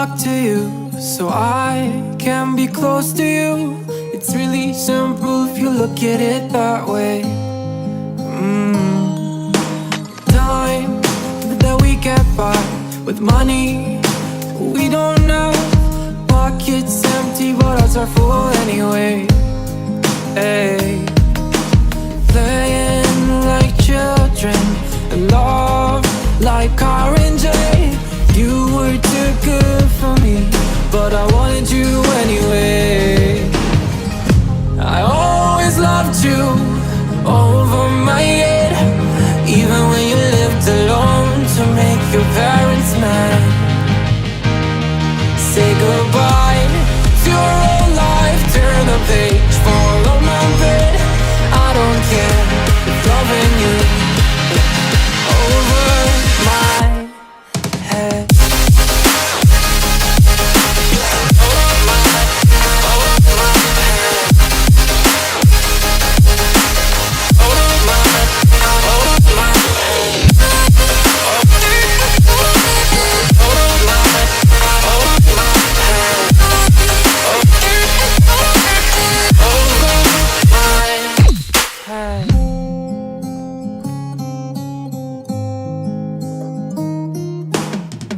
talk to you so I can be close to you. It's really simple if you look at it that way. Time that we get by with money we don't know. Pockets empty but hearts are full anyway. Hey. Playing like children and love like R&J. You were too good for me, but I wanted you anyway. I always loved you over my head, even when you lived alone to make your parents mad. Say goodbye to your old life, turn the page, follow my bed. I don't care if loving you over my head.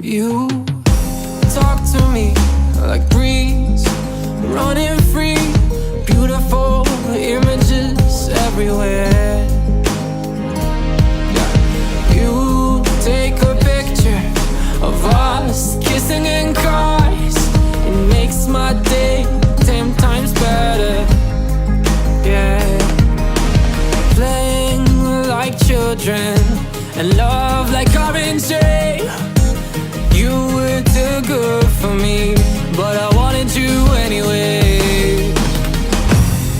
You talk to me like breeze, running free, beautiful images everywhere. Yeah. You take a picture of us kissing in cars, it makes my day 10 times better. Yeah. Playing like children and love like R&J. You were too good for me, but I wanted you anyway.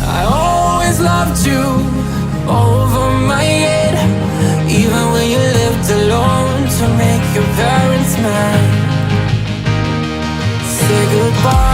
I always loved you over my head, even when you lived alone to make your parents mad. Say goodbye